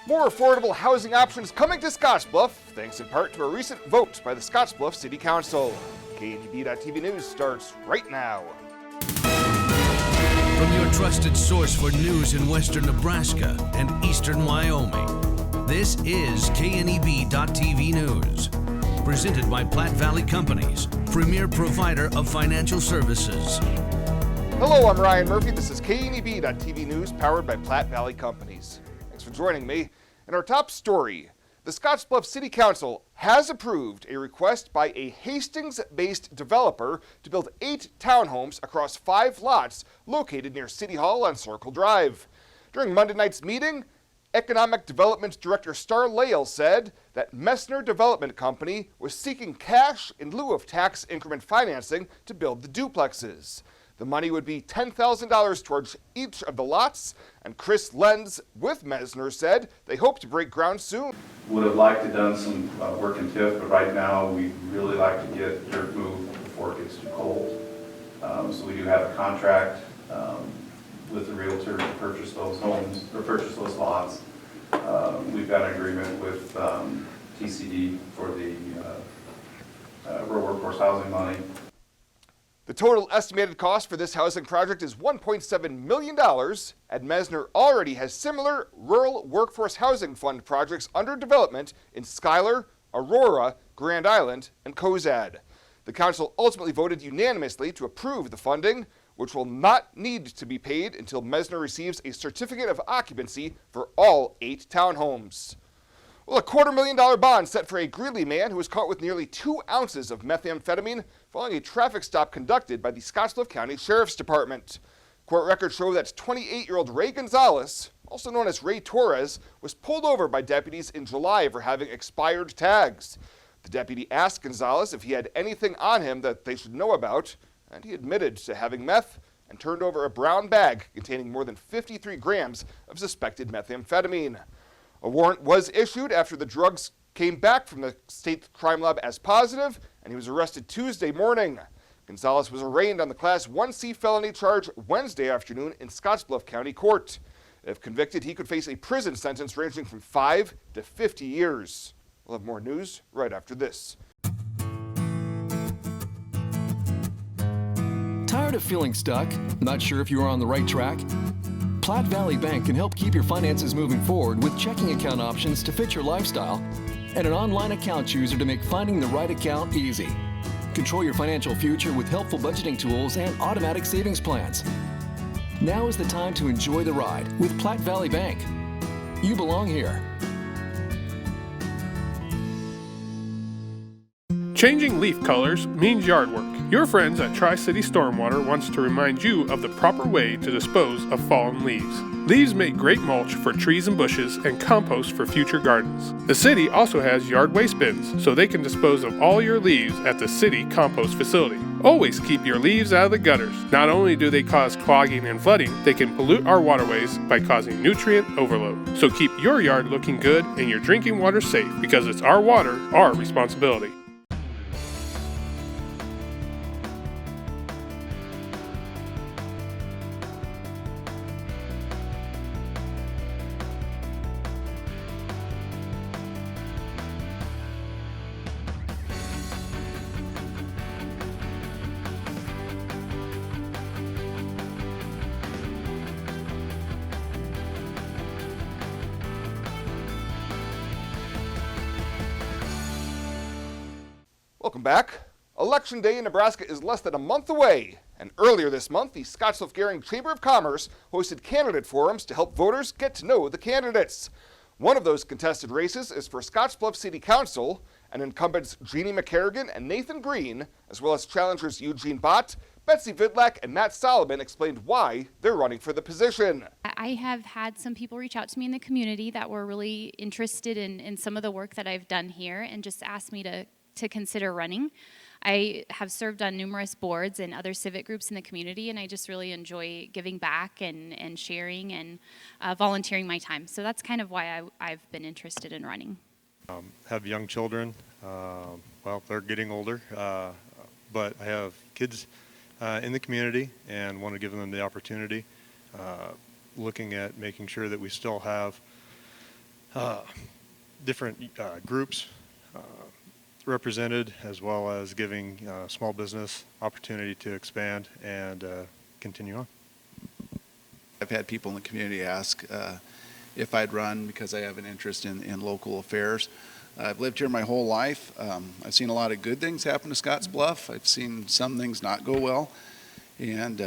More affordable housing options coming to Scottsbluff, thanks in part to a recent vote by the Scottsbluff City Council. KNEB.TV News starts right now. From your trusted source for news in western Nebraska and eastern Wyoming, this is KNEB.TV News. Presented by Platte Valley Companies, premier provider of financial services. Hello, I'm Ryan Murphy. This is KNEB.TV News, powered by Platte Valley Companies. Thanks for joining me. In our top story, the Scottsbluff City Council has approved a request by a Hastings-based developer to build 8 townhomes across 5 lots located near City Hall on Circle Drive. During Monday night's meeting, Economic Development Director Star Lael said that Messner Development Company was seeking cash in lieu of tax increment financing to build the duplexes. The money would be $10,000 towards each of the lots, and Chris Lenz with Messner said they hope to break ground soon. Would have liked to have done some work in TIF, but right now we'd really like to get dirt moved before it gets too cold. So we do have a contract with the realtor to purchase those homes, or purchase those lots. We've got an agreement with TCD for the rural workforce housing money. The total estimated cost for this housing project is $1.7 million, and Messner already has similar rural workforce housing fund projects under development in Schuyler, Aurora, Grand Island, and Cozad. The council ultimately voted unanimously to approve the funding, which will not need to be paid until Messner receives a certificate of occupancy for all 8 townhomes. Well, a $250,000 bond set for a Greeley man who was caught with nearly 2 ounces of methamphetamine following a traffic stop conducted by the Scottsbluff County Sheriff's Department. Court records show that 28-year-old Ray Gonzalez, also known as Ray Torres, was pulled over by deputies in July for having expired tags. The deputy asked Gonzalez if he had anything on him that they should know about, and he admitted to having meth and turned over a brown bag containing more than 53 grams of suspected methamphetamine. A warrant was issued after the drugs came back from the state crime lab as positive, and he was arrested Tuesday morning. Gonzalez was arraigned on the Class 1C felony charge Wednesday afternoon in Scottsbluff County Court. If convicted, he could face a prison sentence ranging from 5 to 50 years. We'll have more news right after this. Tired of feeling stuck? Not sure if you are on the right track? Platte Valley Bank can help keep your finances moving forward with checking account options to fit your lifestyle and an online account chooser to make finding the right account easy. Control your financial future with helpful budgeting tools and automatic savings plans. Now is the time to enjoy the ride with Platte Valley Bank. You belong here. Changing leaf colors means yard work. Your friends at Tri-City Stormwater wants to remind you of the proper way to dispose of fallen leaves. Leaves make great mulch for trees and bushes and compost for future gardens. The city also has yard waste bins, so they can dispose of all your leaves at the city compost facility. Always keep your leaves out of the gutters. Not only do they cause clogging and flooding, they can pollute our waterways by causing nutrient overload. So keep your yard looking good and your drinking water safe, because it's our water, our responsibility. Welcome back. Election Day in Nebraska is less than a month away, and earlier this month, the Scottsbluff-Gehring Chamber of Commerce hosted candidate forums to help voters get to know the candidates. One of those contested races is for Scottsbluff City Council, and incumbents Jeannie McCarrigan and Nathan Green, as well as challengers Eugene Bott, Betsy Vidlac, and Matt Solomon explained why they're running for the position. I have had some people reach out to me in the community that were really interested in some of the work that I've done here and just asked me to consider running. I have served on numerous boards and other civic groups in the community, and I just really enjoy giving back and sharing and volunteering my time. So that's kind of why I've been interested in running. Have young children. Well, they're getting older, but I have kids in the community and want to give them the opportunity, looking at making sure that we still have different groups represented, as well as giving small business opportunity to expand and continue on. I've had people in the community ask if I'd run because I have an interest in local affairs. I've lived here my whole life. I've seen a lot of good things happen to Scotts Bluff. I've seen some things not go well. And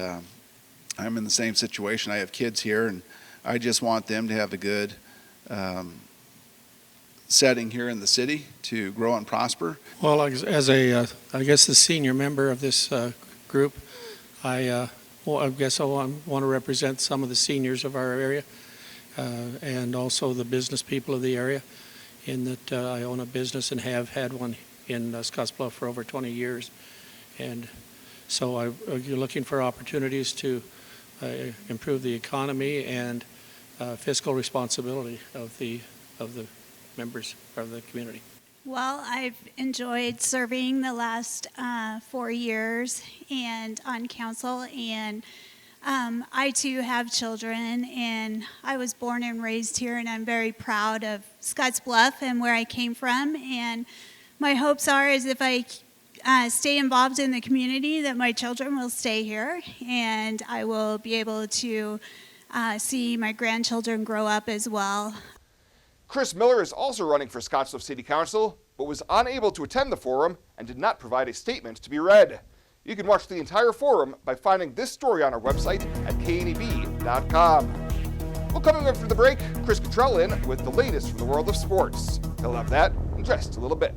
I'm in the same situation. I have kids here, and I just want them to have a good setting here in the city to grow and prosper. Well, as a, I guess the senior member of this group, I guess I want to represent some of the seniors of our area and also the business people of the area, in that I own a business and have had one in Scottsbluff for over 20 years. And so you're looking for opportunities to improve the economy and fiscal responsibility of the members of the community. Well, I've enjoyed serving the last 4 years and on council, and I too have children, and I was born and raised here, and I'm very proud of Scottsbluff and where I came from. And my hopes are is if I stay involved in the community, that my children will stay here, and I will be able to see my grandchildren grow up as well. Chris Miller is also running for Scottsbluff City Council, but was unable to attend the forum and did not provide a statement to be read. You can watch the entire forum by finding this story on our website at kneb.com. Well, coming up for the break, Chris Cottrell in with the latest from the world of sports. He'll have that in just a little bit.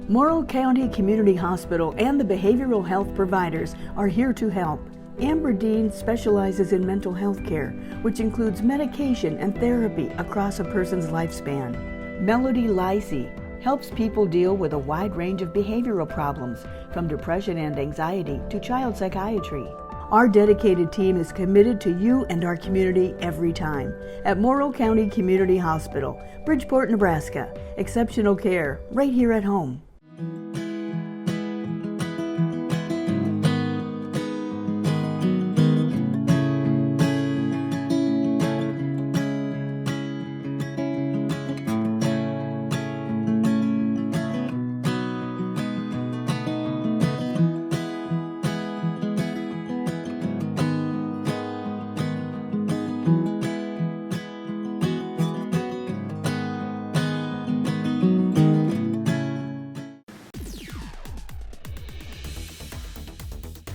Morrill County Community Hospital and the behavioral health providers are here to help. Amber Dean specializes in mental health care, which includes medication and therapy across a person's lifespan. Melody Lacey helps people deal with a wide range of behavioral problems, from depression and anxiety to child psychiatry. Our dedicated team is committed to you and our community every time. At Morrill County Community Hospital, Bridgeport, Nebraska. Exceptional care right here at home.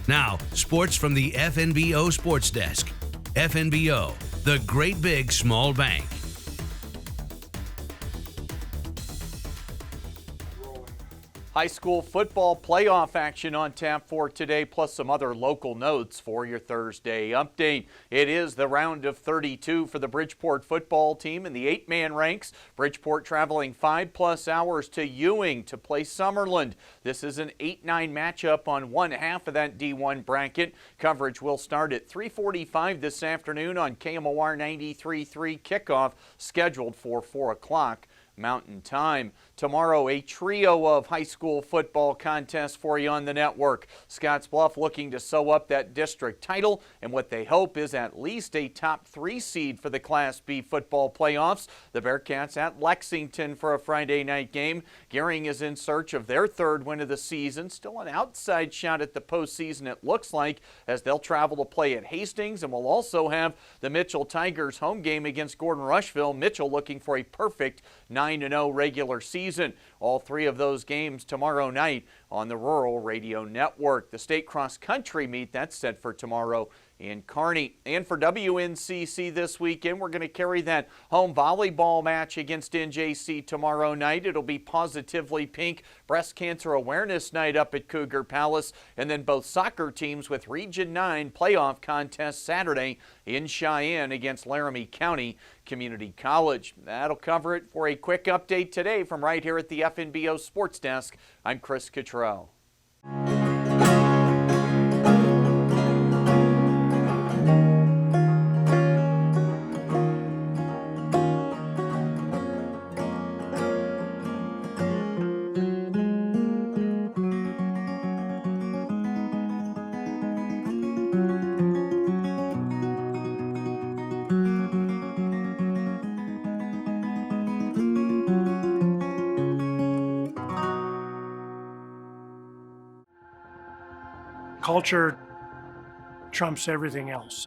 Now, sports from the FNBO Sports Desk. FNBO, the great big small bank. High school football playoff action on tap for today, plus some other local notes for your Thursday update. It is the round of 32 for the Bridgeport football team in the 8-man ranks. Bridgeport traveling 5+ hours to Ewing to play Summerland. This is an 8-9 matchup on one half of that D1 bracket. Coverage will start at 3:45 this afternoon on KMOR 93.3. Kickoff scheduled for 4 o'clock. Mountain Time. Tomorrow, a trio of high school football contests for you on the network. Scottsbluff looking to sew up that district title, and what they hope is at least a top 3 seed for the Class B football playoffs. The Bearcats at Lexington for a Friday night game. Gering is in search of their 3rd win of the season. Still an outside shot at the postseason, it looks like, as they'll travel to play at Hastings, and we'll also have the Mitchell Tigers home game against Gordon Rushville. Mitchell looking for a perfect 9-0 regular season. All 3 of those games tomorrow night on the Rural Radio Network. The state cross country meet that's set for tomorrow in Kearney. And for WNCC this weekend, we're going to carry that home volleyball match against NJC tomorrow night. It'll be Positively Pink Breast Cancer Awareness Night up at Cougar Palace, and then both soccer teams with Region 9 playoff contest Saturday in Cheyenne against Laramie County Community College. That'll cover it for a quick update today from right here at the FNBO Sports Desk. I'm Chris Cottrell. Culture trumps everything else.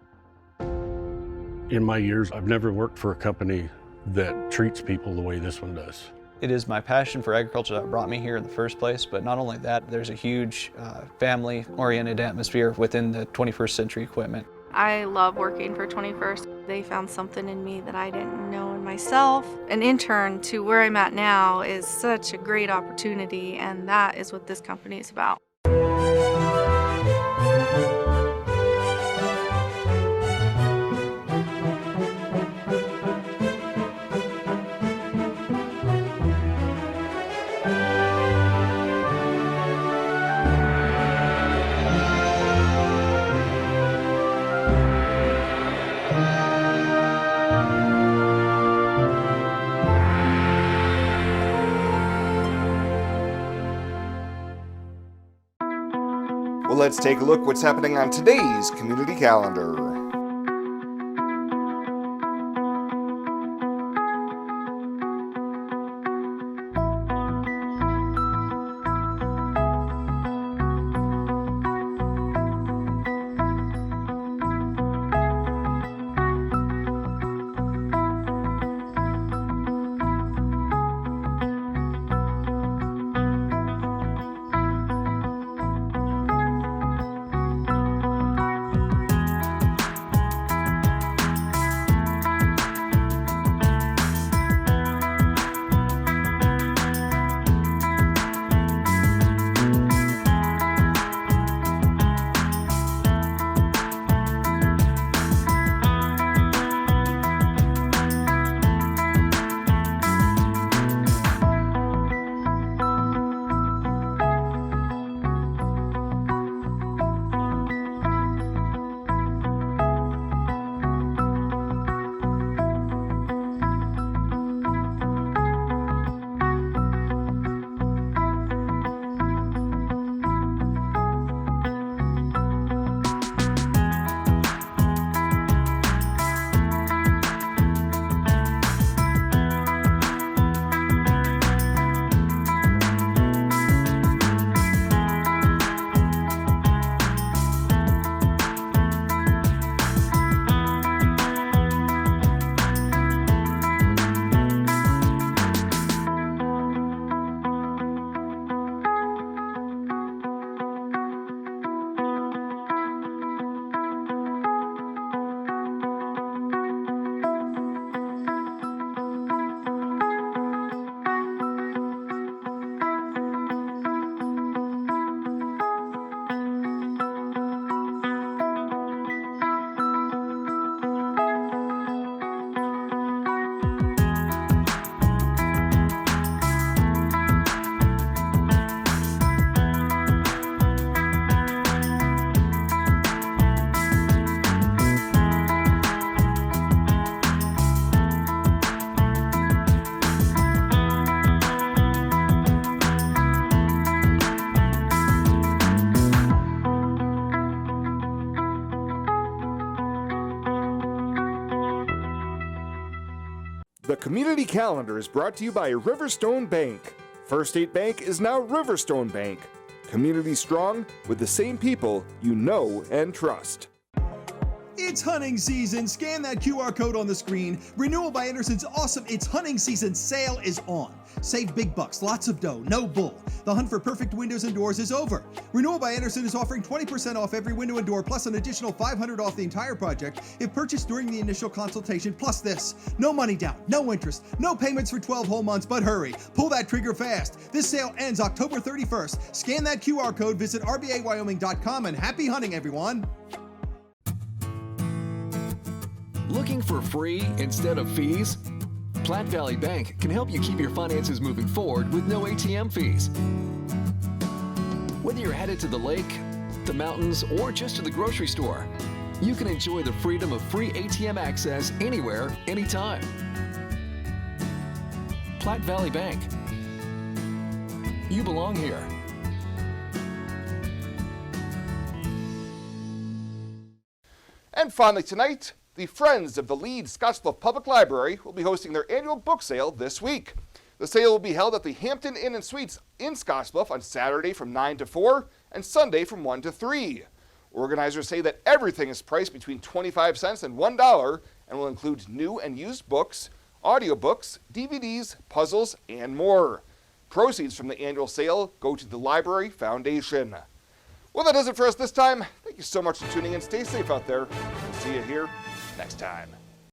In my years, I've never worked for a company that treats people the way this one does. It is my passion for agriculture that brought me here in the first place, but not only that, there's a huge family-oriented atmosphere within the 21st Century Equipment. I love working for 21st. They found something in me that I didn't know in myself. An intern to where I'm at now is such a great opportunity, and that is what this company is about. Well, let's take a look what's happening on today's community calendar. The Community Calendar is brought to you by Riverstone Bank. First State Bank is now Riverstone Bank. Community strong with the same people you know and trust. It's hunting season. Scan that QR code on the screen. Renewal by Anderson's awesome It's Hunting Season sale is on. Save big bucks, lots of dough, no bull. The hunt for perfect windows and doors is over. Renewal by Anderson is offering 20% off every window and door, plus an additional $500 off the entire project if purchased during the initial consultation. Plus this, no money down, no interest, no payments for 12 whole months, but hurry, pull that trigger fast. This sale ends October 31st. Scan that QR code, visit rbawyoming.com, and happy hunting, everyone. Looking for free instead of fees? Platte Valley Bank can help you keep your finances moving forward with no ATM fees. Whether you're headed to the lake, the mountains, or just to the grocery store, you can enjoy the freedom of free ATM access anywhere, anytime. Platte Valley Bank. You belong here. And finally tonight, the Friends of the Leeds Scottsbluff Public Library will be hosting their annual book sale this week. The sale will be held at the Hampton Inn and Suites in Scottsbluff on Saturday from 9 to 4 and Sunday from 1 to 3. Organizers say that everything is priced between 25 cents and $1 and will include new and used books, audiobooks, DVDs, puzzles, and more. Proceeds from the annual sale go to the Library Foundation. Well, that does it for us this time. Thank you so much for tuning in. Stay safe out there. We'll see you here next time.